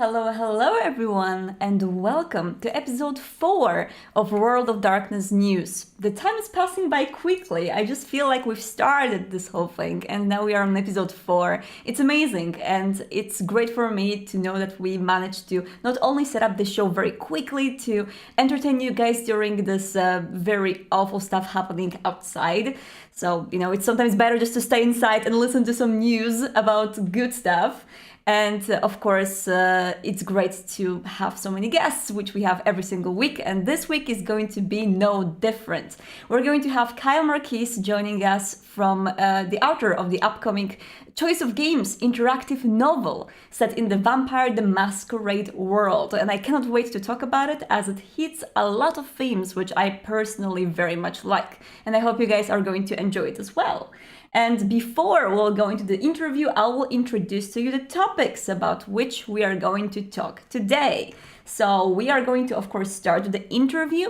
Hello, hello everyone, and welcome to episode 4 of World of Darkness News. The time is passing by quickly. I just feel like we've started this whole thing, and now we are on episode 4. It's amazing, and it's great for me to know that we managed to not only set up the show very quickly to entertain you guys during this very awful stuff happening outside. So, it's sometimes better just to stay inside and listen to some news about good stuff. And of course, it's great to have so many guests, which we have every single week. And this week is going to be no different. We're going to have Kyle Marquis joining us from the author of the upcoming Choice of Games interactive novel set in the Vampire the Masquerade world. And I cannot wait to talk about it as it hits a lot of themes which I personally very much like. And I hope you guys are going to enjoy it as well. And before we'll go into the interview, I will introduce to you the topics about which we are going to talk today. So we are going to, of course, start with the interview.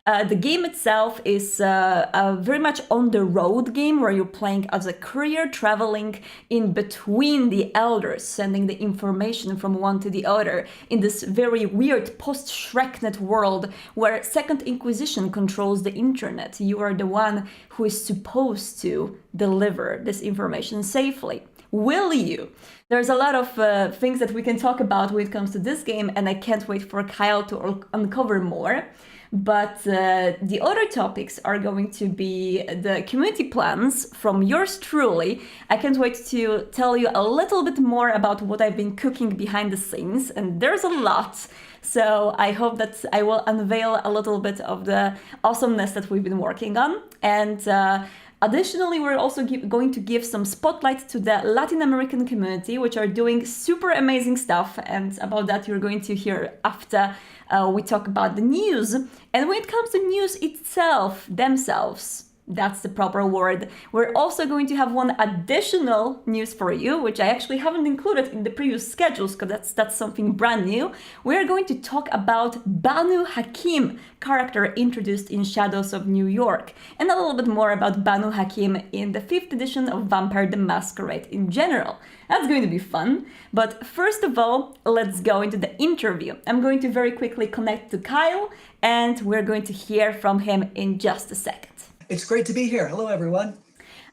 The game itself is a very much on the road game where you're playing as a courier traveling in between the elders, sending the information from one to the other in this very weird post-Shreknet world where Second Inquisition controls the internet. You are the one who is supposed to deliver this information safely. Will you? There's a lot of things that we can talk about when it comes to this game, and I can't wait for Kyle to uncover more. But the other topics are going to be the community plans from yours truly. I can't wait to tell you a little bit more about what I've been cooking behind the scenes, and there's a lot. So I hope that I will unveil a little bit of the awesomeness that we've been working on. And additionally, we're also going to give some spotlight to the Latin American community, which are doing super amazing stuff. And about that, you're going to hear after we talk about the news. And when it comes to news itself, themselves, that's the proper word. We're also going to have one additional news for you, which I actually haven't included in the previous schedules because that's something brand new. We're going to talk about Banu Hakim, character introduced in Shadows of New York, and a little bit more about Banu Hakim in the 5th edition of Vampire the Masquerade in general. That's going to be fun. But first of all, let's go into the interview. I'm going to very quickly connect to Kyle, and we're going to hear from him in just a second. It's great to be here. Hello, everyone.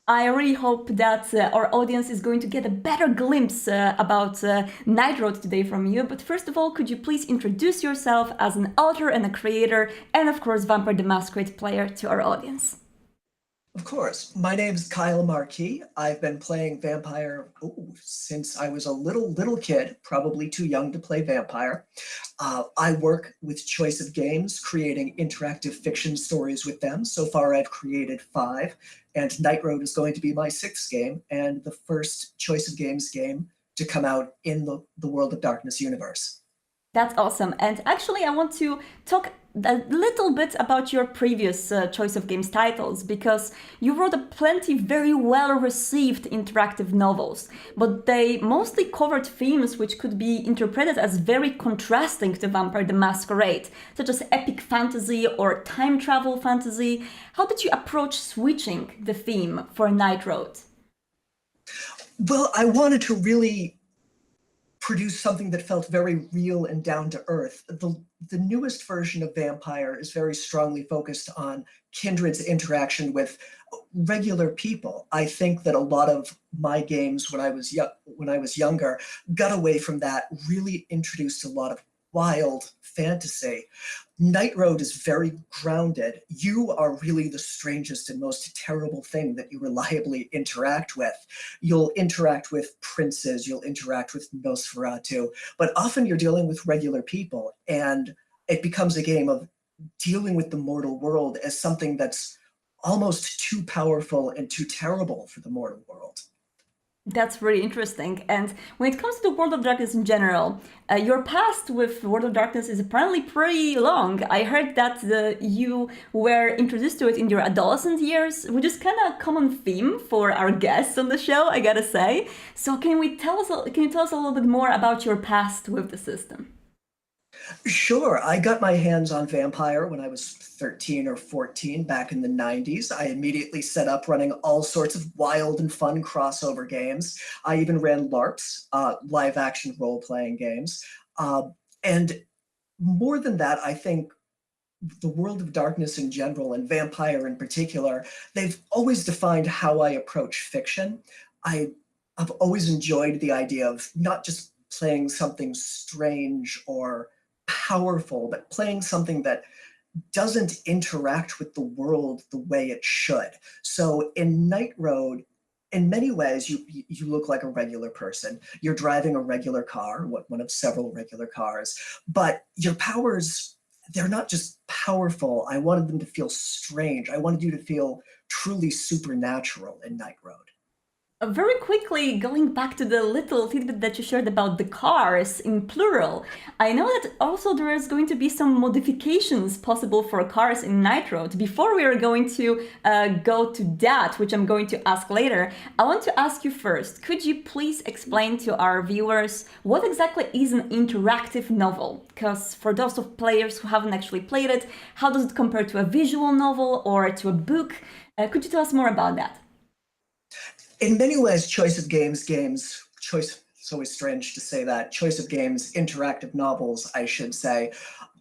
I really hope that our audience is going to get a better glimpse about Night Road today from you. But first of all, could you please introduce yourself as an author and a creator, and of course, Vampire the Masquerade player to our audience? Of course. My name's Kyle Marquis. I've been playing Vampire since I was a little kid, probably too young to play Vampire. I work with Choice of Games, creating interactive fiction stories with them. So far, I've created 5, and Night Road is going to be my 6th game, and the first Choice of Games game to come out in the World of Darkness universe. That's awesome. And actually, I want to talk a little bit about your previous Choice of Games titles, because you wrote a plenty very well received interactive novels, but they mostly covered themes which could be interpreted as very contrasting to Vampire the Masquerade, such as epic fantasy or time travel fantasy. How did you approach switching the theme for Night Road? Well, I wanted to really produce something that felt very real and down to earth. The newest version of Vampire is very strongly focused on Kindred's interaction with regular people. I think that a lot of my games when I was younger got away from that, really introduced a lot of wild fantasy. Night Road is very grounded. You are really the strangest and most terrible thing that you reliably interact with. You'll interact with princes, you'll interact with Nosferatu, but often you're dealing with regular people, and it becomes a game of dealing with the mortal world as something that's almost too powerful and too terrible for the mortal world. That's really interesting. And when it comes to the World of Darkness in general, your past with World of Darkness is apparently pretty long. I heard that you were introduced to it in your adolescent years, which is kind of a common theme for our guests on the show, I gotta say. So can you tell us a little bit more about your past with the system? Sure. I got my hands on Vampire when I was 13 or 14 back in the 90s. I immediately set up running all sorts of wild and fun crossover games. I even ran LARPs, live action role playing games. And more than that, I think the world of darkness in general and vampire in particular, they've always defined how I approach fiction. I've always enjoyed the idea of not just playing something strange or powerful, but playing something that doesn't interact with the world the way it should. So in Night Road, in many ways, you look like a regular person. You're driving a regular car, one of several regular cars, but your powers, they're not just powerful. I wanted them to feel strange. I wanted you to feel truly supernatural in Night Road. Very quickly, going back to the little tidbit that you shared about the cars in plural, I know that also there is going to be some modifications possible for cars in Night Road. Before we are going to go to that, which I'm going to ask later, I want to ask you first, could you please explain to our viewers what exactly is an interactive novel? Because for those of players who haven't actually played it, how does it compare to a visual novel or to a book? Could you tell us more about that? In many ways, it's always strange to say that, choice of games, interactive novels, I should say,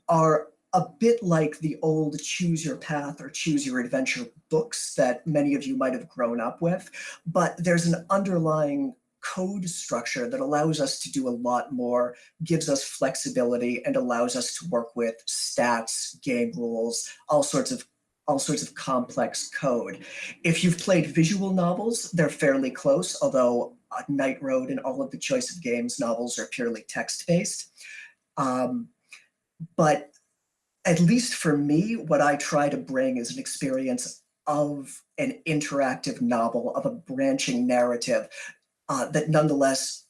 are a bit like the old choose your path or choose your adventure books that many of you might have grown up with. But there's an underlying code structure that allows us to do a lot more, gives us flexibility, and allows us to work with stats, game rules, all sorts of complex code. If you've played visual novels, they're fairly close, although Night Road and all of the choice of games novels are purely text-based. But at least for me, what I try to bring is an experience of an interactive novel, of a branching narrative that nonetheless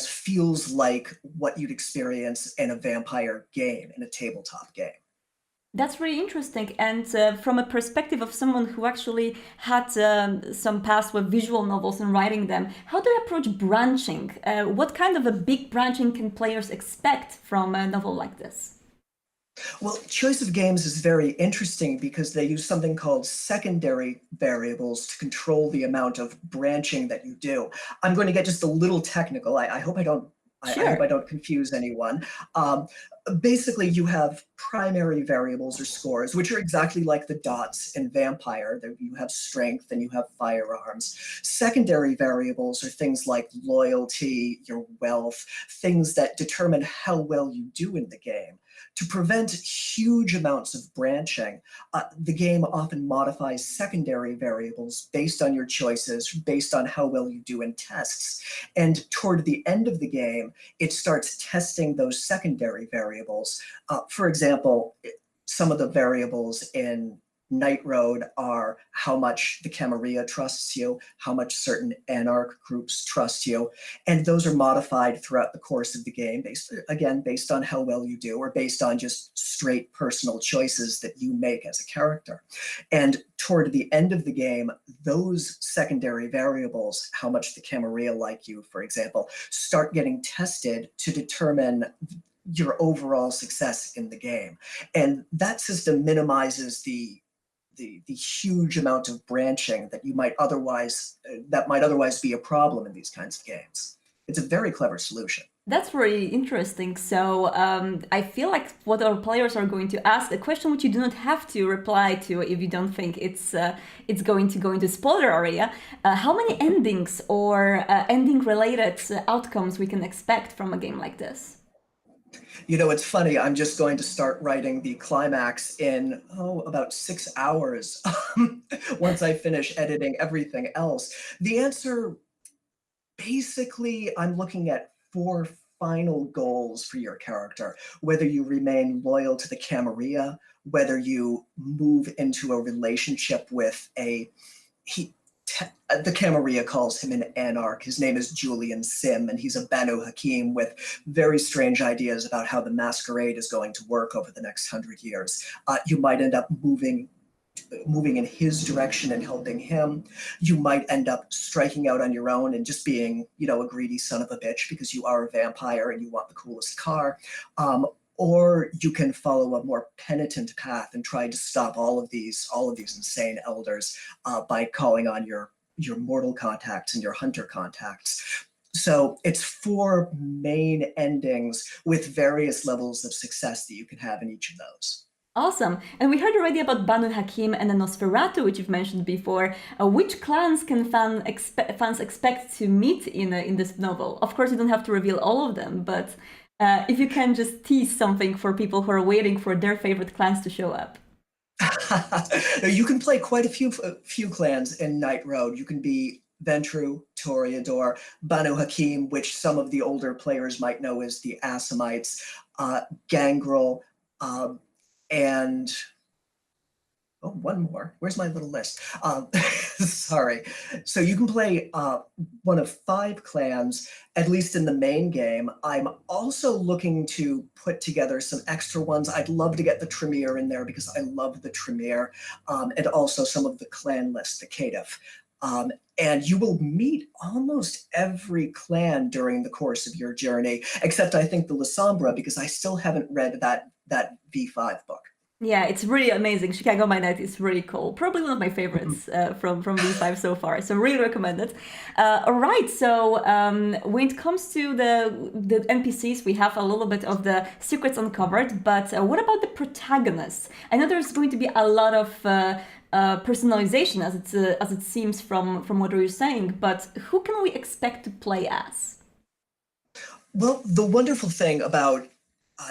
feels like what you'd experience in a vampire game, in a tabletop game. That's really interesting. And from a perspective of someone who actually had some past with visual novels and writing them, how do you approach branching? What kind of a big branching can players expect from a novel like this? Well, choice of games is very interesting because they use something called secondary variables to control the amount of branching that you do. I'm going to get just a little technical. I hope I don't. I hope I Sure. don't confuse anyone. Um, Basically, you have primary variables or scores, which are exactly like the dots in Vampire. You have strength and you have firearms. Secondary variables are things like loyalty, your wealth, things that determine how well you do in the game. To prevent huge amounts of branching, the game often modifies secondary variables based on your choices, based on how well you do in tests. And toward the end of the game, it starts testing those secondary variables. For example, some of the variables in Night Road are how much the Camarilla trusts you, how much certain anarch groups trust you, and those are modified throughout the course of the game, based on how well you do, or based on just straight personal choices that you make as a character. And toward the end of the game, those secondary variables, how much the Camarilla like you, for example, start getting tested to determine your overall success in the game. And that system minimizes the huge amount of branching that might otherwise be a problem in these kinds of games. It's a very clever solution. That's really interesting. So I feel like what our players are going to ask, a question which you do not have to reply to if you don't think it's going to go into spoiler area. How many endings or ending-related outcomes we can expect from a game like this? You know, it's funny, I'm just going to start writing the climax in, about 6 hours once I finish editing everything else. The answer, basically, I'm looking at 4 final goals for your character, whether you remain loyal to the Camarilla, whether you move into a relationship with he, the Camarilla calls him an anarch. His name is Julian Sim, and he's a Banu Hakim with very strange ideas about how the Masquerade is going to work over the next 100 years. You might end up moving in his direction and helping him. You might end up striking out on your own and just being, a greedy son of a bitch because you are a vampire and you want the coolest car. Or you can follow a more penitent path and try to stop all of these insane elders by calling on your mortal contacts and your hunter contacts. So it's 4 main endings with various levels of success that you can have in each of those. Awesome. And we heard already about Banu Hakim and the Nosferatu, which you've mentioned before. Which clans can fans expect to meet in this novel? Of course, you don't have to reveal all of them, but if you can just tease something for people who are waiting for their favorite clans to show up. You can play quite a few clans in Night Road. You can be Ventru, Toreador, Banu Hakim, which some of the older players might know as the Assamites, Gangrel, and oh, one more. Where's my little list? Sorry. So you can play one of 5 clans, at least in the main game. I'm also looking to put together some extra ones. I'd love to get the Tremere in there because I love the Tremere, and also some of the clan list, the Kadif. And you will meet almost every clan during the course of your journey, except I think the Lasombra, because I still haven't read that V5 book. Yeah, it's really amazing. Chicago by Night is really cool. Probably one of my favorites from V5 so far. So really recommend it. All right. So when it comes to the NPCs, we have a little bit of the secrets uncovered. But what about the protagonists? I know there's going to be a lot of personalization, as it seems from what you're saying. But who can we expect to play as? Well, the wonderful thing about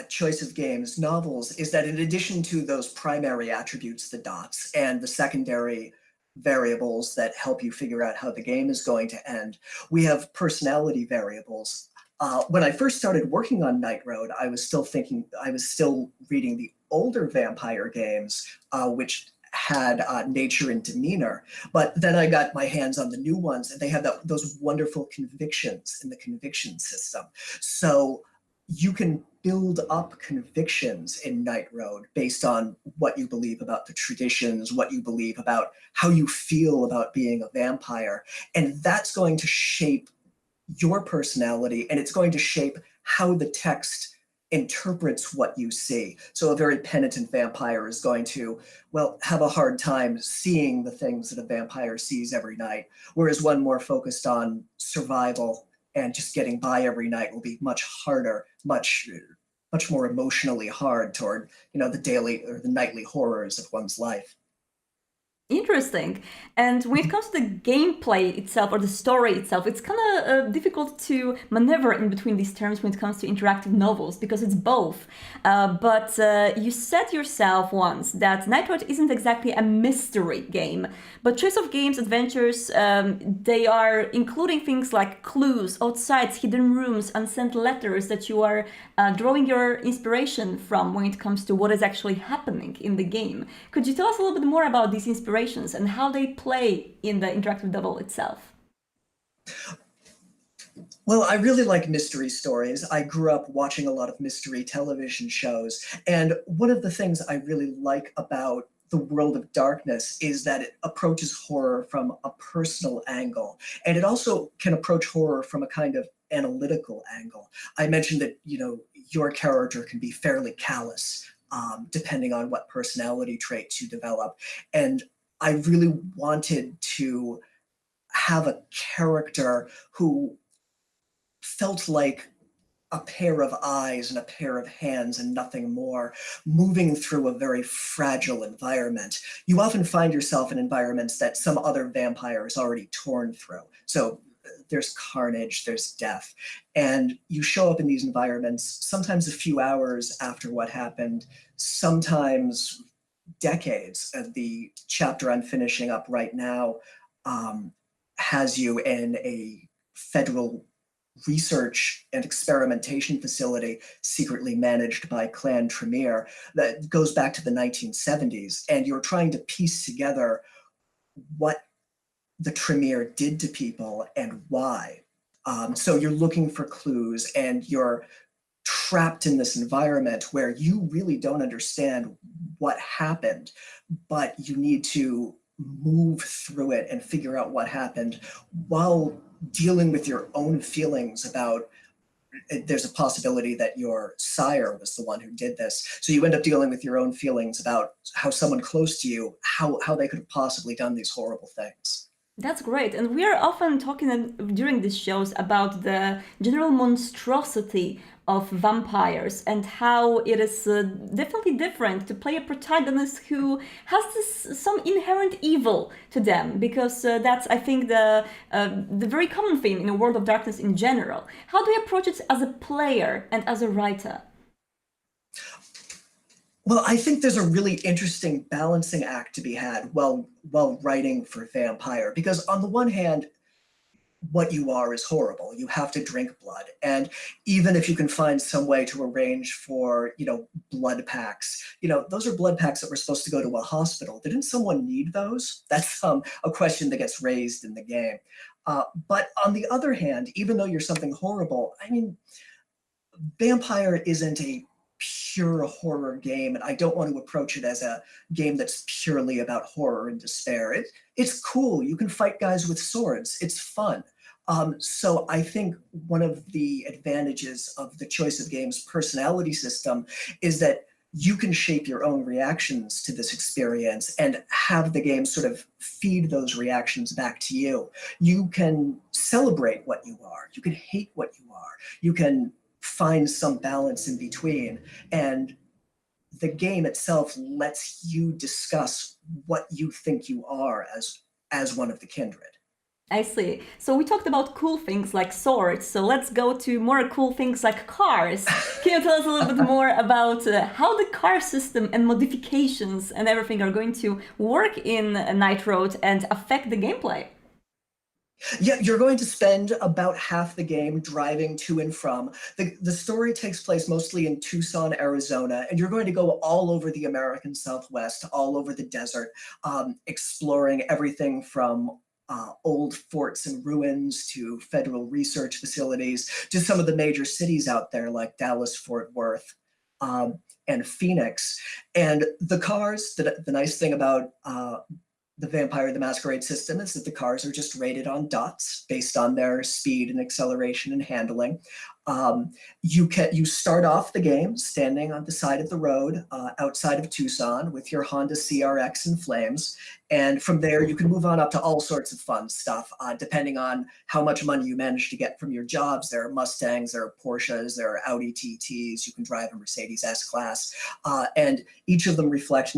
choice of games novels is that in addition to those primary attributes, the dots, and the secondary variables that help you figure out how the game is going to end, we have personality variables. When I first started working on Night Road, I was still reading the older vampire games, which had nature and demeanor. But then I got my hands on the new ones, and they have those wonderful convictions in the conviction system. So you can build up convictions in Night Road based on what you believe about the traditions, what you believe about how you feel about being a vampire. And that's going to shape your personality, and it's going to shape how the text interprets what you see. So a very penitent vampire is going to, well, have a hard time seeing the things that a vampire sees every night, whereas one more focused on survival and just getting by every night will be much harder, much more emotionally hard toward, the daily or the nightly horrors of one's life. Interesting. And when it comes to the gameplay itself or the story itself, it's kind of difficult to maneuver in between these terms when it comes to interactive novels because it's both. But you said yourself once that Night Road isn't exactly a mystery game, but choice of games, adventures, they are including things like clues, outsides, hidden rooms, unsent letters that you are drawing your inspiration from when it comes to what is actually happening in the game. Could you tell us a little bit more about these inspirations and how they play in the interactive novel itself? Well, I really like mystery stories. I grew up watching a lot of mystery television shows. And one of the things I really like about the World of Darkness is that it approaches horror from a personal angle. And it also can approach horror from a kind of analytical angle. I mentioned that, your character can be fairly callous, depending on what personality traits you develop. And I really wanted to have a character who felt like a pair of eyes and a pair of hands and nothing more, moving through a very fragile environment. You often find yourself in environments that some other vampire has already torn through. So there's carnage, there's death. And you show up in these environments sometimes a few hours after what happened, sometimes decades. The chapter I'm finishing up right now has you in a federal research and experimentation facility secretly managed by Clan Tremere that goes back to the 1970s. And you're trying to piece together what the Tremere did to people and why. So you're looking for clues, and you're trapped in this environment where you really don't understand what happened, but you need to move through it and figure out what happened while dealing with your own feelings about there's a possibility that your sire was the one who did this. So you end up dealing with your own feelings about how someone close to you, how they could have possibly done these horrible things. That's great. And we are often talking during these shows about the general monstrosity of vampires and how it is definitely different to play a protagonist who has this some inherent evil to them, because that's, I think, the very common theme in a World of Darkness in general. How do you approach it as a player and as a writer? Well, I think there's a really interesting balancing act to be had while writing for Vampire, because on the one hand, what you are is horrible. You have to drink blood. And even if you can find some way to arrange for, blood packs, those are blood packs that were supposed to go to a hospital. Didn't someone need those? That's a question that gets raised in the game. But on the other hand, even though you're something horrible, I mean, Vampire isn't a pure horror game, and I don't want to approach it as a game that's purely about horror and despair. It's cool. You can fight guys with swords. It's fun. So I think one of the advantages of the Choice of Games personality system is that you can shape your own reactions to this experience and have the game sort of feed those reactions back to you. You can celebrate what you are. You can hate what you are. You can find some balance in between. And the game itself lets you discuss what you think you are as one of the kindred. I see. So we talked about cool things like swords. So let's go to more cool things like cars. Can you tell us a little bit more about how the car system and modifications and everything are going to work in Night Road and affect the gameplay? Yeah, you're going to spend about half the game driving to and from. The story takes place mostly in Tucson, Arizona, and you're going to go all over the American Southwest, all over the desert, exploring everything from old forts and ruins to federal research facilities to some of the major cities out there like Dallas, Fort Worth, and Phoenix. And the cars, the nice thing about the Vampire the Masquerade system is that the cars are just rated on dots based on their speed and acceleration and handling. You start off the game standing on the side of the road outside of Tucson with your Honda CRX in flames. And from there, you can move on up to all sorts of fun stuff, depending on how much money you manage to get from your jobs. There are Mustangs, there are Porsches, there are Audi TTs. You can drive a Mercedes S-Class. And each of them reflect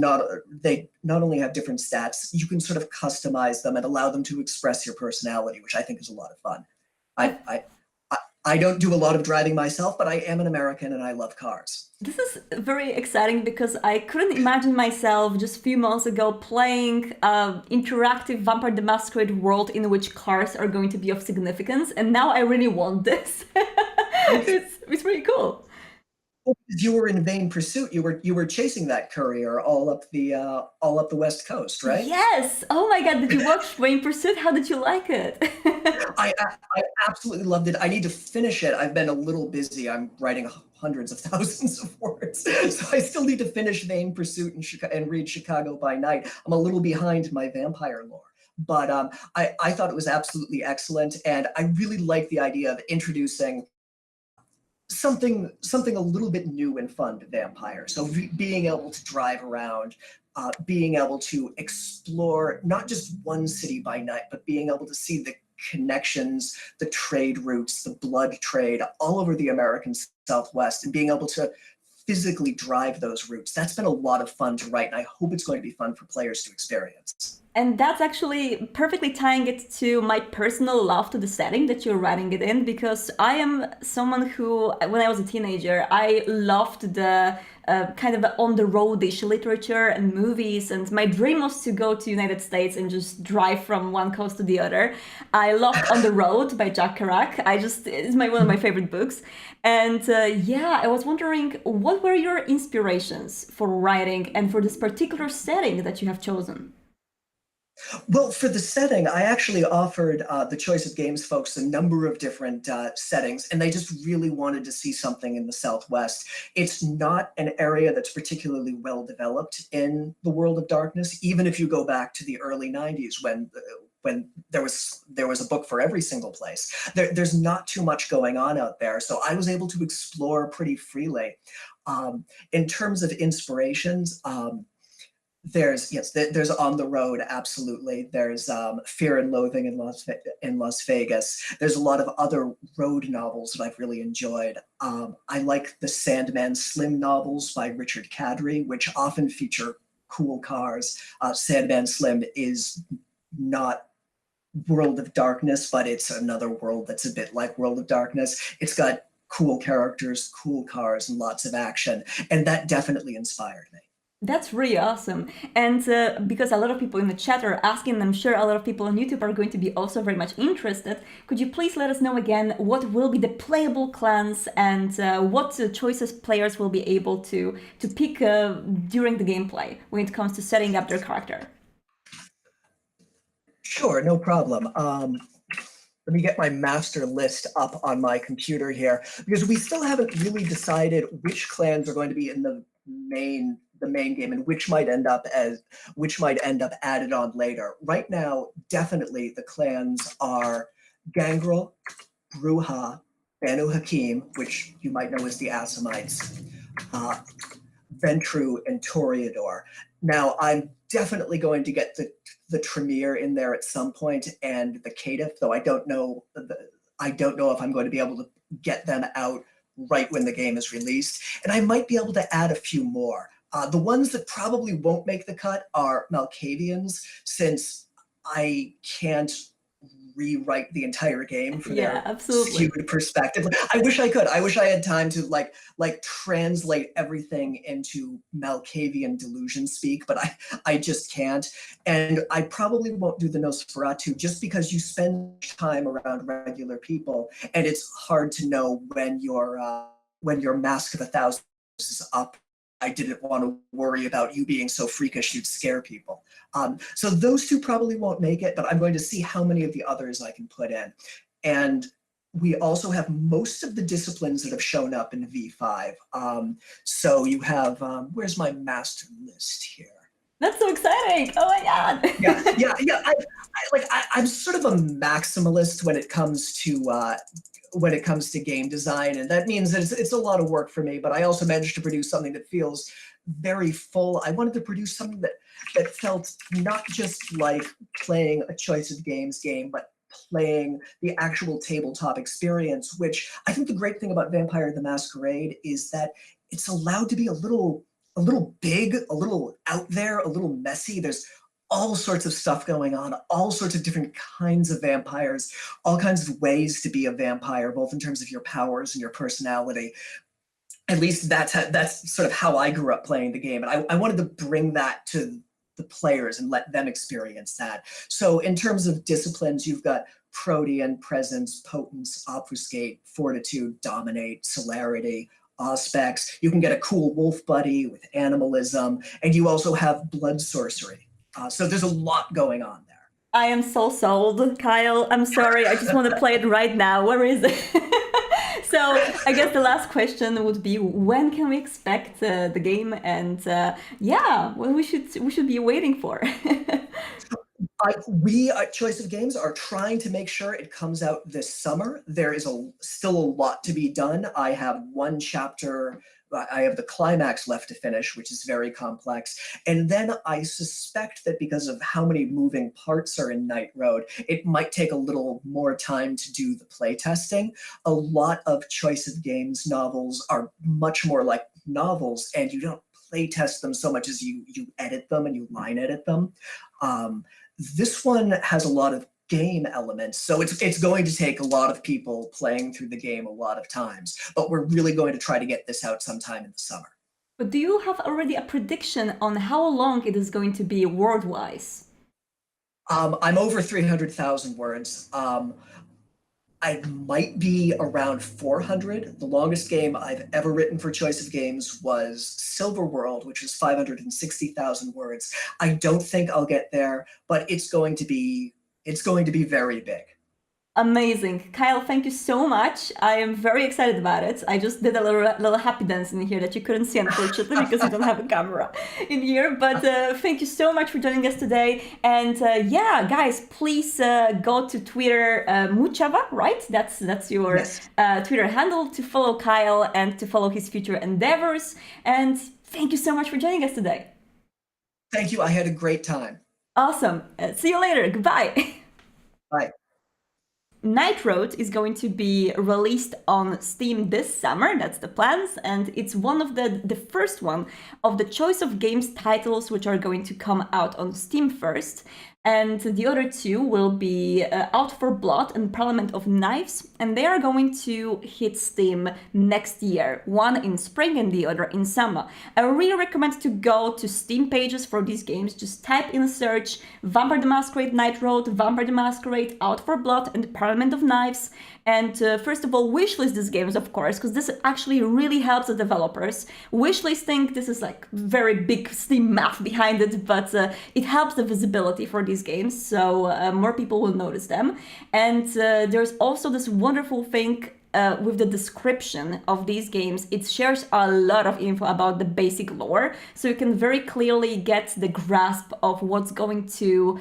they not only have different stats, you can sort of customize them and allow them to express your personality, which I think is a lot of fun. I don't do a lot of driving myself, but I am an American and I love cars. This is very exciting because I couldn't imagine myself just a few months ago playing interactive Vampire the Masquerade world in which cars are going to be of significance, and now I really want this. It's really cool. You were in vain pursuit. You were chasing that courier all up the West Coast, right? Yes. Oh my God, did you watch Wayne Pursuit? How did you like it? I absolutely loved it. I need to finish it. I've been a little busy. I'm writing hundreds of thousands of words, so I still need to finish Vain Pursuit and read Chicago by Night. I'm a little behind my vampire lore. But I thought it was absolutely excellent, and I really like the idea of introducing something a little bit new and fun to Vampire. So being able to drive around, being able to explore not just one city by night, but being able to see the connections, the trade routes, the blood trade all over the American Southwest, and being able to physically drive those routes. That's been a lot of fun to write, and I hope it's going to be fun for players to experience. And that's actually perfectly tying it to my personal love to the setting that you're writing it in, because I am someone who, when I was a teenager, I loved the kind of on-the-roadish literature and movies, and my dream was to go to United States and just drive from one coast to the other. I loved On the Road by Jack Kerouac. It's one of my favorite books. And yeah, I was wondering, what were your inspirations for writing and for this particular setting that you have chosen? Well, for the setting, I actually offered the Choice of Games folks a number of different settings, and they just really wanted to see something in the Southwest. It's not an area that's particularly well developed in the World of Darkness, even if you go back to the early 90s when there was a book for every single place. There's not too much going on out there, so I was able to explore pretty freely. In terms of inspirations, there's On the Road, absolutely. There's Fear and Loathing in Las Vegas. There's a lot of other road novels that I've really enjoyed. I like the Sandman Slim novels by Richard Kadrey, which often feature cool cars. Sandman Slim is not World of Darkness, but it's another world that's a bit like World of Darkness. It's got cool characters, cool cars, and lots of action, and that definitely inspired me. That's really awesome. And because a lot of people in the chat are asking, and I'm sure a lot of people on YouTube are going to be also very much interested, could you please let us know again what will be the playable clans and what choices players will be able to pick during the gameplay when it comes to setting up their character? Sure, no problem. Let me get my master list up on my computer here because we still haven't really decided which clans are going to be in the main game and which might end up added on later. Right now, definitely the clans are Gangrel, Bruja, Banu Hakim, which you might know as the Assamites, Ventru, and Toreador. Now, I'm definitely going to get the Tremere in there at some point, and the Caitiff, though I don't know if I'm going to be able to get them out right when the game is released. And I might be able to add a few more. The ones that probably won't make the cut are Malkavians, since I can't rewrite the entire game for their absolutely skewed perspective. I wish I could. I wish I had time to like translate everything into Malkavian delusion speak, but I just can't. And I probably won't do the Nosferatu just because you spend time around regular people, and it's hard to know when your Mask of a Thousand is up. I didn't want to worry about you being so freakish you'd scare people. So those two probably won't make it, but I'm going to see how many of the others I can put in. And we also have most of the disciplines that have shown up in V5. So you have, where's my master list here? That's so exciting! Oh my god! Yeah. I'm sort of a maximalist when it comes to game design, and that means that it's a lot of work for me, but I also managed to produce something that feels very full. I wanted to produce something that felt not just like playing a Choice of Games game, but playing the actual tabletop experience, which I think the great thing about Vampire the Masquerade is that it's allowed to be a little big, a little out there, a little messy. There's all sorts of stuff going on, all sorts of different kinds of vampires, all kinds of ways to be a vampire, both in terms of your powers and your personality. At least that's sort of how I grew up playing the game. And I wanted to bring that to the players and let them experience that. So in terms of disciplines, you've got Protean, Presence, Potence, Obfuscate, Fortitude, Dominate, Celerity, Auspex. You can get a cool wolf buddy with Animalism, and you also have Blood Sorcery. So there's a lot going on there. I am so sold, Kyle. I'm sorry, I just want to play it right now. Where is it? So I guess the last question would be, when can we expect the game? And when we should be waiting for. We at Choice of Games are trying to make sure it comes out this summer. There is still a lot to be done. I have one chapter. I have the climax left to finish, which is very complex. And then I suspect that because of how many moving parts are in Night Road, it might take a little more time to do the play testing. A lot of Choice of Games novels are much more like novels, and you don't play test them so much as you edit them and you line edit them. This one has a lot of game elements, so it's going to take a lot of people playing through the game a lot of times, but we're really going to try to get this out sometime in the summer. But do you have already a prediction on how long it is going to be word-wise? I'm over 300,000 words. I might be around 400. The longest game I've ever written for Choice of Games was Silver World, which is 560,000 words. I don't think I'll get there, but it's going to be very big. Amazing. Kyle, thank you so much. I am very excited about it. I just did a little happy dance in here that you couldn't see, unfortunately, because we don't have a camera in here. But thank you so much for joining us today. And guys, please go to Twitter, Muchava, right? That's your Yes. Twitter handle, to follow Kyle and to follow his future endeavors. And thank you so much for joining us today. Thank you. I had a great time. Awesome. See you later. Goodbye. Bye. Night Road is going to be released on Steam this summer, that's the plans, and it's one of the first one of the choice of games titles which are going to come out on Steam first. And the other two will be Out for Blood and Parliament of Knives, and they are going to hit Steam next year, one in spring and the other in summer. I really recommend to go to Steam pages for these games. Just type in search Vampire the Masquerade Night Road, Vampire the Masquerade Out for Blood, and Parliament of Knives. And first of all, wishlist these games, of course, because this actually really helps the developers. Wishlisting, this is like very big Steam math behind it, but it helps the visibility for these games, so more people will notice them. And there's also this wonderful thing with the description of these games. It shares a lot of info about the basic lore, so you can very clearly get the grasp of what's going to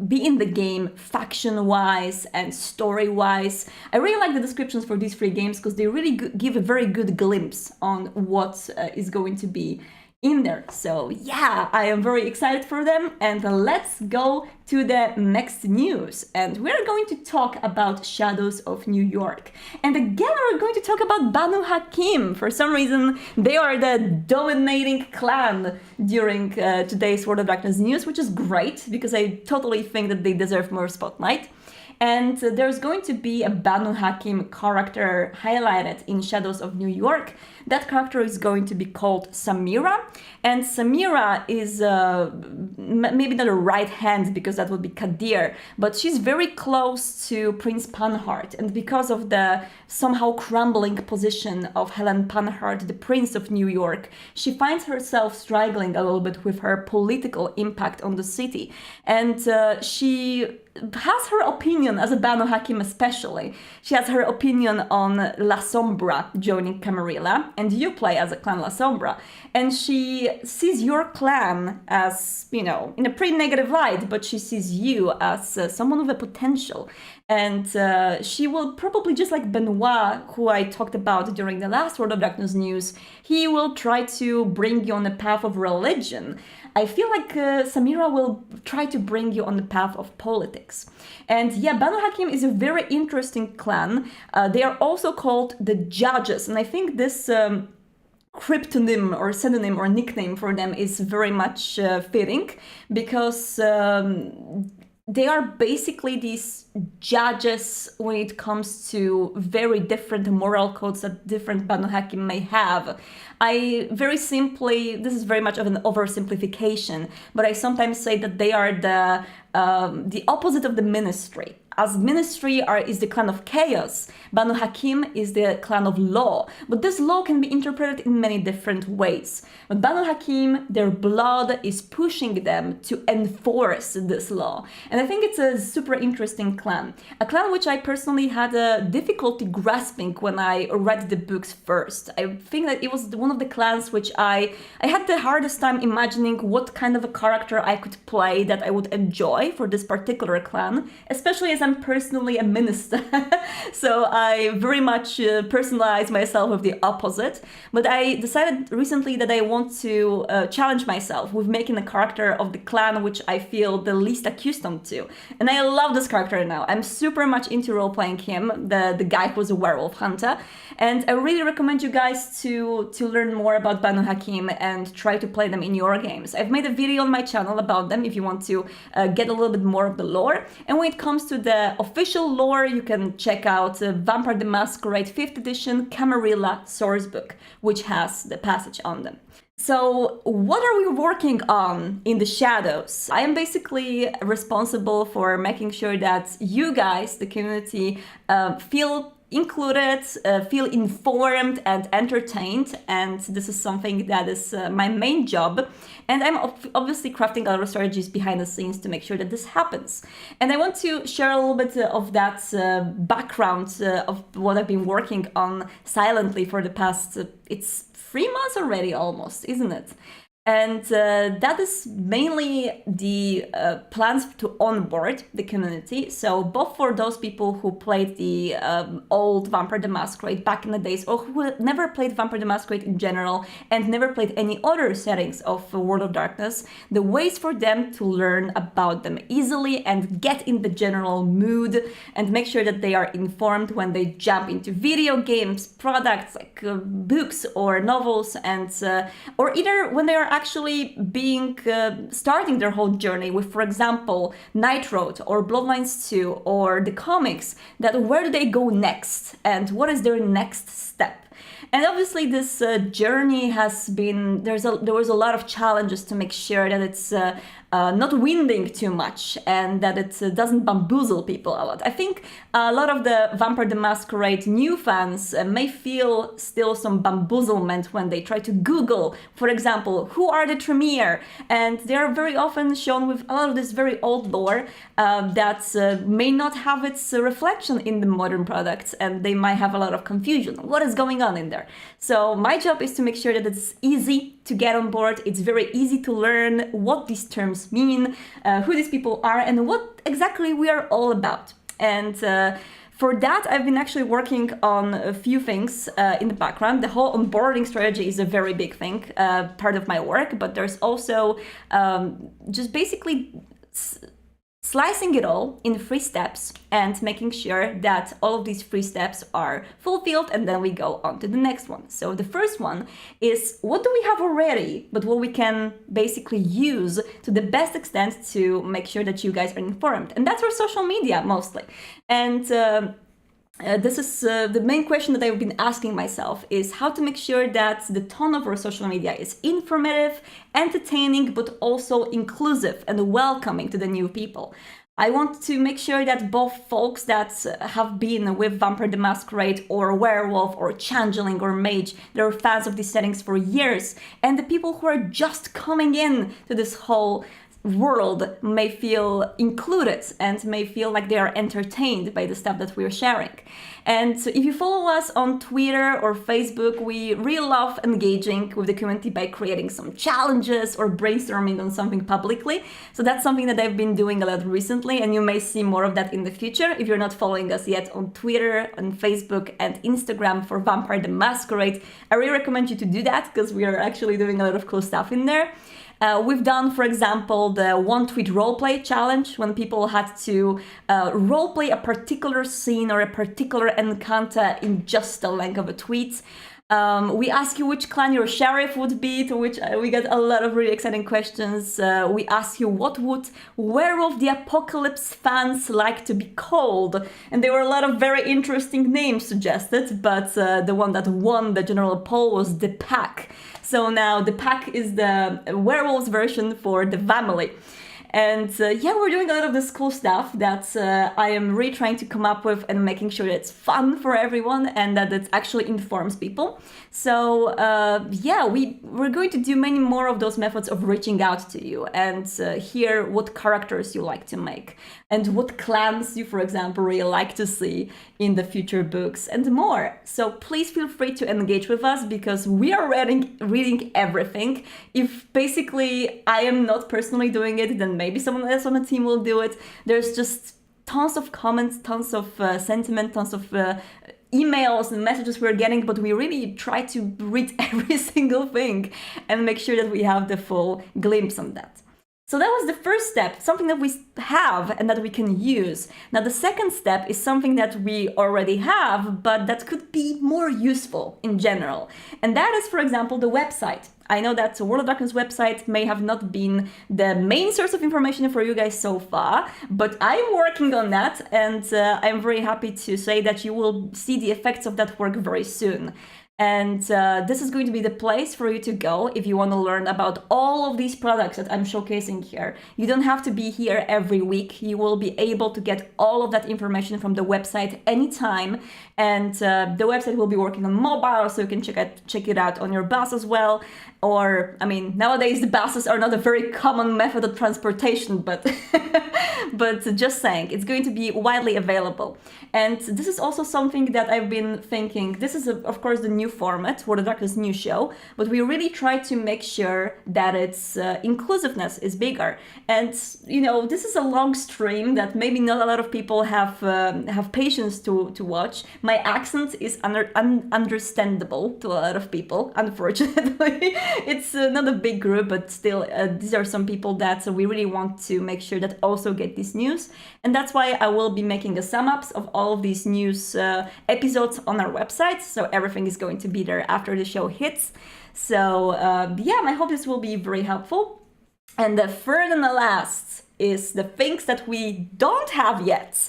be in the game faction-wise and story-wise. I really like the descriptions for these three games because they really give a very good glimpse on what is going to be in there. So yeah, I am very excited for them, and let's go to the next news. And we're going to talk about Shadows of New York. And again, we're going to talk about Banu Hakim. For some reason, they are the dominating clan during today's World of Darkness news, which is great because I totally think that they deserve more spotlight. And there's going to be a Banu Hakim character highlighted in Shadows of New York. That character is going to be called Samira. And Samira is maybe not a right hand because that would be Kadir, but she's very close to Prince Panhard. And because of the somehow crumbling position of Helen Panhard, the Prince of New York, she finds herself struggling a little bit with her political impact on the city. And she has her opinion as a Banu Hakim especially. She has her opinion on La Sombra joining Camarilla, and you play as a clan La Sombra. And she sees your clan as, you know, in a pretty negative light, but she sees you as someone with a potential. And she will probably, just like Benoit, who I talked about during the last World of Darkness news, he will try to bring you on the path of religion. I feel like Samira will try to bring you on the path of politics. And yeah, Banu Hakim is a very interesting clan. They are also called the Judges, and I think this cryptonym or synonym or nickname for them is very much fitting because they are basically these judges when it comes to very different moral codes that different Banu Hakim may have. I very simply, this is very much of an oversimplification, but I sometimes say that they are the opposite of the ministry. As ministry is the clan of chaos, Banu Hakim is the clan of law. But this law can be interpreted in many different ways. But Banu Hakim, their blood is pushing them to enforce this law. And I think it's a super interesting clan. A clan which I personally had a difficulty grasping when I read the books first. I think that it was one of the clans which I had the hardest time imagining what kind of a character I could play that I would enjoy for this particular clan, especially as I'm personally a minister. So I very much personalize myself with the opposite. But I decided recently that I want to challenge myself with making a character of the clan which I feel the least accustomed to. And I love this character now. I'm super much into role-playing him, the guy who was a werewolf hunter. And I really recommend you guys to learn more about Banu Hakim and try to play them in your games. I've made a video on my channel about them if you want to get a little bit more of the lore. And when it comes to the official lore, you can check out Vampire the Masquerade 5th edition Camarilla sourcebook, which has the passage on them. So what are we working on in the shadows? I am basically responsible for making sure that you guys, the community, feel included, feel informed and entertained, and this is something that is my main job. And I'm obviously crafting a lot of strategies behind the scenes to make sure that this happens. And I want to share a little bit of that background of what I've been working on silently for the past, it's 3 months already almost, isn't it? And that is mainly the plans to onboard the community. So both for those people who played the old Vampire the Masquerade back in the days, or who never played Vampire the Masquerade in general and never played any other settings of World of Darkness, the ways for them to learn about them easily and get in the general mood and make sure that they are informed when they jump into video games, products like books or novels, and or either when they are actually being starting their whole journey with, for example, Night Road or Bloodlines 2 or the comics, that where do they go next and what is their next step. And obviously this journey has been, there was a lot of challenges to make sure that it's not winding too much and that it doesn't bamboozle people a lot. I think a lot of the Vampire the Masquerade new fans may feel still some bamboozlement when they try to Google, for example, who are the Tremere? And they are very often shown with a lot of this very old lore that may not have its reflection in the modern products, and they might have a lot of confusion. What is going on in there? So my job is to make sure that it's easy to get on board. It's very easy to learn what these terms mean, who these people are, and what exactly we are all about. And for that, I've been actually working on a few things in the background. The whole onboarding strategy is a very big thing, part of my work, but there's also just basically slicing it all in 3 steps and making sure that all of these 3 steps are fulfilled, and then we go on to the next one. So the first one is, what do we have already, but what we can basically use to the best extent to make sure that you guys are informed? And that's our social media mostly. And this is the main question that I've been asking myself, is how to make sure that the tone of our social media is informative, entertaining, but also inclusive and welcoming to the new people. I want to make sure that both folks that have been with Vampire the Masquerade or Werewolf or Changeling or Mage, they're fans of these settings for years, and the people who are just coming in to this whole world may feel included and may feel like they are entertained by the stuff that we're sharing. And so if you follow us on Twitter or Facebook, we really love engaging with the community by creating some challenges or brainstorming on something publicly. So that's something that I've been doing a lot recently, and you may see more of that in the future. If you're not following us yet on Twitter, on Facebook and Instagram for Vampire the Masquerade, I really recommend you to do that, because we are actually doing a lot of cool stuff in there. We've done, for example, the one tweet roleplay challenge, when people had to roleplay a particular scene or a particular encounter in just the length of a tweet. We ask you which clan your sheriff would be, to which we get a lot of really exciting questions. We ask you, what would Werewolf the Apocalypse fans like to be called? And there were a lot of very interesting names suggested, but the one that won the general poll was the Pack. So now the Pack is the werewolves version for the family. And yeah, we're doing a lot of this cool stuff that I am really trying to come up with and making sure that it's fun for everyone and that it actually informs people. So yeah, we're going to do many more of those methods of reaching out to you and hear what characters you like to make and what clans you, for example, really like to see in the future books and more. So please feel free to engage with us, because we are reading everything. If basically I am not personally doing it, then maybe someone else on the team will do it. There's just tons of comments, tons of sentiment, tons of emails and messages we're getting, but we really try to read every single thing and make sure that we have the full glimpse on that. So that was the first step, something that we have and that we can use. Now the second step is something that we already have, but that could be more useful in general. And that is, for example, the website. I know that the World of Darkness website may have not been the main source of information for you guys so far, but I'm working on that, and I'm very happy to say that you will see the effects of that work very soon. And this is going to be the place for you to go if you want to learn about all of these products that I'm showcasing here. You don't have to be here every week. You will be able to get all of that information from the website anytime. And the website will be working on mobile, so you can check it out on your bus as well. Or, I mean, nowadays the buses are not a very common method of transportation, but but just saying, it's going to be widely available. And this is also something that I've been thinking. This is, of course, the new format, World of Darkness new show, but we really try to make sure that its inclusiveness is bigger. And this is a long stream that maybe not a lot of people have patience to watch. My accent is understandable to a lot of people, unfortunately. It's not a big group, but still, these are some people that we really want to make sure that also get this news. And that's why I will be making a sum ups of all of these news episodes on our website. So everything is going to be there after the show hits. So I hope this will be very helpful. And the third and the last is the things that we don't have yet.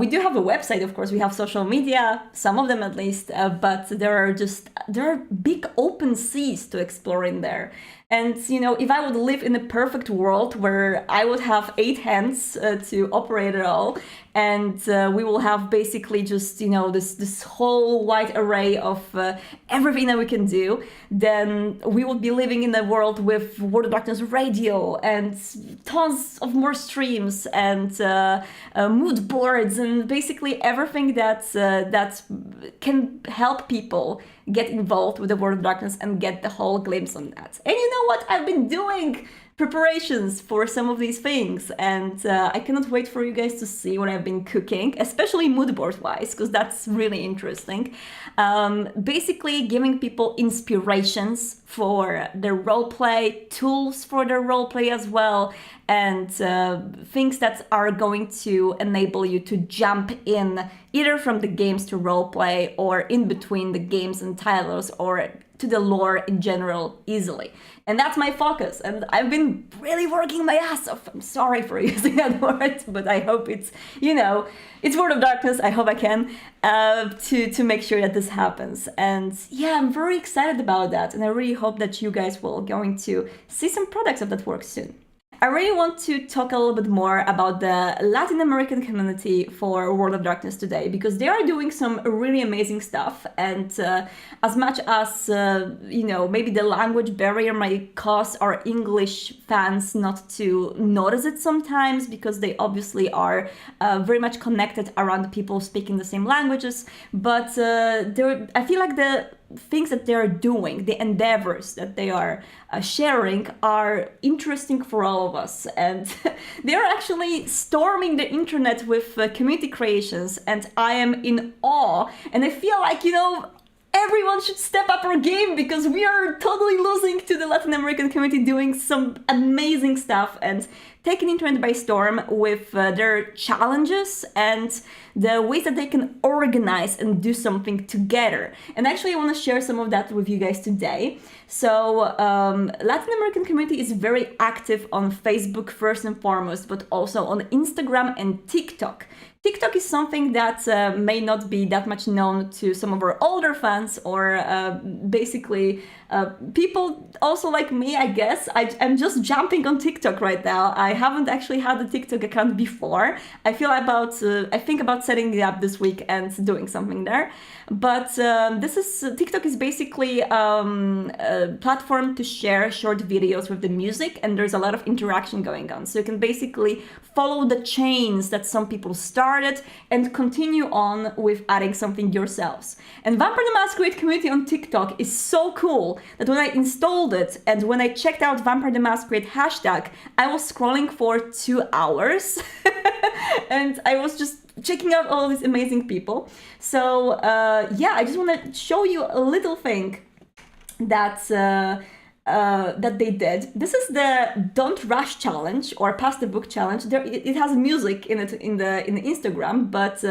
We do have a website, of course, we have social media, some of them at least, but there are big open seas to explore in there. And, if I would live in a perfect world where I would have 8 hands to operate it all, and we will have basically just, this whole wide array of everything that we can do, then we would be living in a world with World of Darkness radio and tons of more streams and mood boards and basically everything that can help people get involved with the World of Darkness and get the whole glimpse on that. And you know what? I've been doing preparations for some of these things, and I cannot wait for you guys to see what I've been cooking, especially mood board wise, because that's really interesting. Basically giving people inspirations for their roleplay, tools for their roleplay as well, and things that are going to enable you to jump in either from the games to roleplay or in between the games and titles or to the lore in general easily. And that's my focus. And I've been really working my ass off. I'm sorry for using that word, but I hope it's, it's World of Darkness. I hope I can to make sure that this happens. And yeah, I'm very excited about that. And I really hope that you guys will going to see some products of that work soon. I really want to talk a little bit more about the Latin American community for World of Darkness today, because they are doing some really amazing stuff. And as much as, maybe the language barrier might cause our English fans not to notice it sometimes, because they obviously are very much connected around people speaking the same languages. But I feel like the things that they're doing, the endeavors that they are sharing are interesting for all of us. And they're actually storming the internet with community creations, and I am in awe. And I feel like, everyone should step up our game, because we are totally losing to the Latin American community doing some amazing stuff and taking internet by storm with their challenges and the ways that they can organize and do something together. And actually I want to share some of that with you guys today. So Latin American community is very active on Facebook first and foremost, but also on Instagram and TikTok. TikTok is something that may not be that much known to some of our older fans or basically people also like me, I guess. I'm just jumping on TikTok right now. I haven't actually had a TikTok account before. I think about setting it up this week and doing something there. But TikTok is basically a platform to share short videos with the music, and there's a lot of interaction going on. So you can basically follow the chains that some people started and continue on with adding something yourselves. And Vampire the Masquerade community on TikTok is so cool that when I installed it and when I checked out Vampire the Masquerade hashtag, I was scrolling for 2 hours and I was just checking out all these amazing people. So I just want to show you a little thing that they did. This is the Don't Rush challenge or Pass the Book challenge. It has music in it in the Instagram, but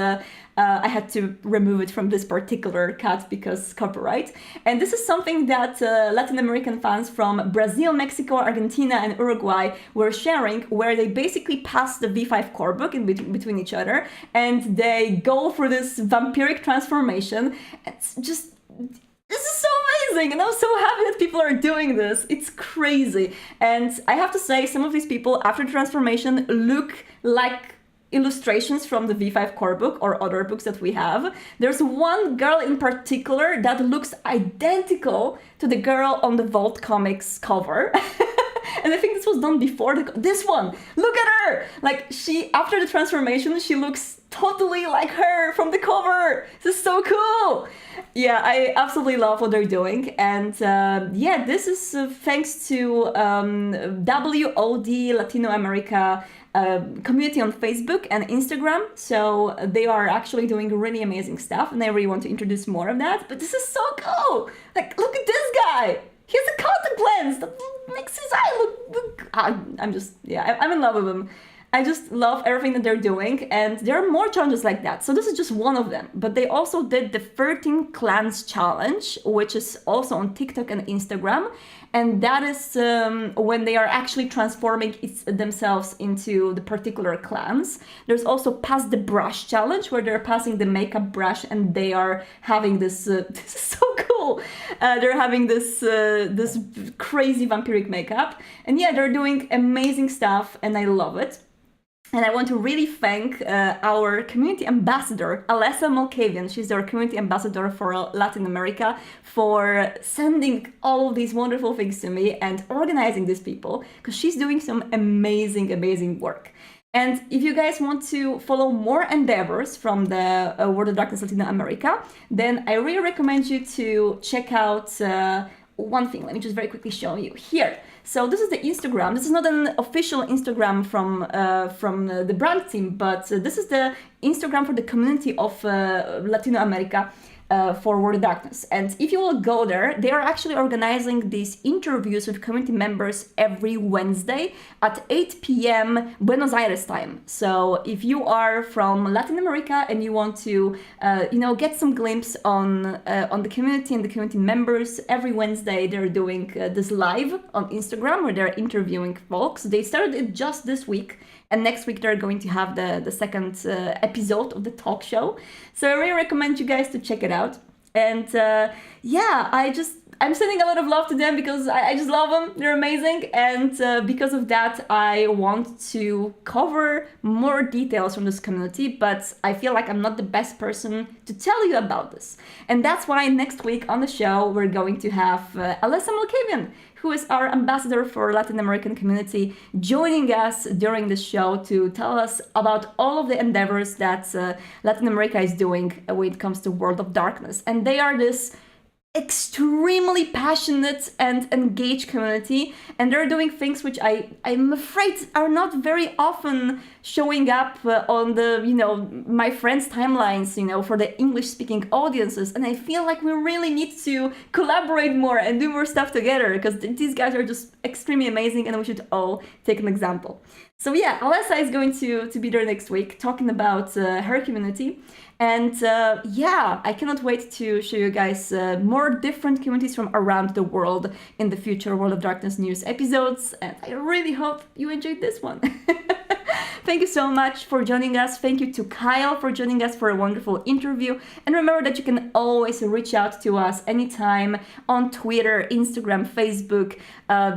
I had to remove it from this particular cut because copyright. And this is something that Latin American fans from Brazil, Mexico, Argentina, and Uruguay were sharing, where they basically pass the V5 core book in between each other, and they go for this vampiric transformation. It's just, this is so amazing, and I'm so happy that people are doing this. It's crazy. And I have to say, some of these people after transformation look like illustrations from the V5 core book or other books that we have. There's one girl in particular that looks identical to the girl on the Vault Comics cover. And I think this was done before this one. Look at her! Like, she, after the transformation, she looks totally like her from the cover. This is so cool. Yeah, I absolutely love what they're doing. And yeah, this is thanks to WOD Latino America community on Facebook and Instagram. So they are actually doing really amazing stuff, and I really want to introduce more of that. But this is so cool. Like, look at this guy. He has a contact lens that makes his eye look I'm just, yeah, I'm in love with him. I just love everything that they're doing, and there are more challenges like that. So this is just one of them. But they also did the 13 Clans Challenge, which is also on TikTok and Instagram. And that is when they are actually transforming themselves into the particular clans. There's also Pass the Brush Challenge, where they're passing the makeup brush and they are having this, this is so cool. They're having this, this crazy vampiric makeup. And yeah, they're doing amazing stuff, and I love it. And I want to really thank our community ambassador, Alessa Molkavian. She's our community ambassador for Latin America, for sending all of these wonderful things to me and organizing these people, because she's doing some amazing, amazing work. And if you guys want to follow more endeavors from the World of Darkness Latin America, then I really recommend you to check out one thing. Let me just very quickly show you here. So this is the Instagram. This is not an official Instagram from the brand team, but this is the Instagram for the community of Latino America for World of Darkness. And if you will go there, they are actually organizing these interviews with community members every Wednesday at 8 p.m. Buenos Aires time. So if you are from Latin America and you want to, get some glimpse on the community and the community members, every Wednesday they're doing this live on Instagram where they're interviewing folks. They started it just this week. And next week they're going to have the second episode of the talk show. So I really recommend you guys to check it out. And yeah, I'm sending a lot of love to them because I just love them. They're amazing. And because of that, I want to cover more details from this community, but I feel like I'm not the best person to tell you about this. And that's why next week on the show, we're going to have Alessa Molkavian, who is our ambassador for Latin American community, joining us during the show to tell us about all of the endeavors that Latin America is doing when it comes to World of Darkness. And they are this extremely passionate and engaged community, and they're doing things which I'm afraid are not very often showing up on the my friends' timelines for the English-speaking audiences. And I feel like we really need to collaborate more and do more stuff together, because these guys are just extremely amazing, and we should all take an example. So yeah, Alessa is going to be there next week talking about her community. And yeah, I cannot wait to show you guys more different communities from around the world in the future World of Darkness news episodes. And I really hope you enjoyed this one. Thank you so much for joining us. Thank you to Kyle for joining us for a wonderful interview. And remember that you can always reach out to us anytime on Twitter, Instagram, Facebook.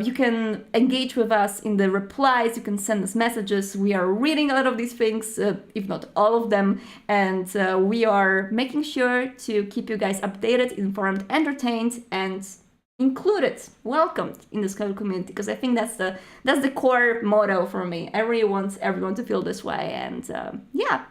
You can engage with us in the replies. You can send us messages. We are reading a lot of these things, if not all of them. And we are making sure to keep you guys updated, informed, entertained, and included, welcomed in this community, because I think that's the core motto for me. I really want everyone to feel this way. And yeah,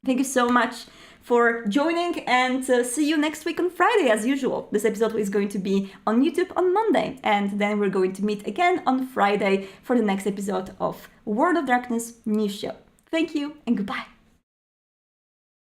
thank you so much for joining, and see you next week on Friday as usual. This episode is going to be on YouTube on Monday, and then we're going to meet again on Friday for the next episode of World of Darkness news show. Thank you and goodbye.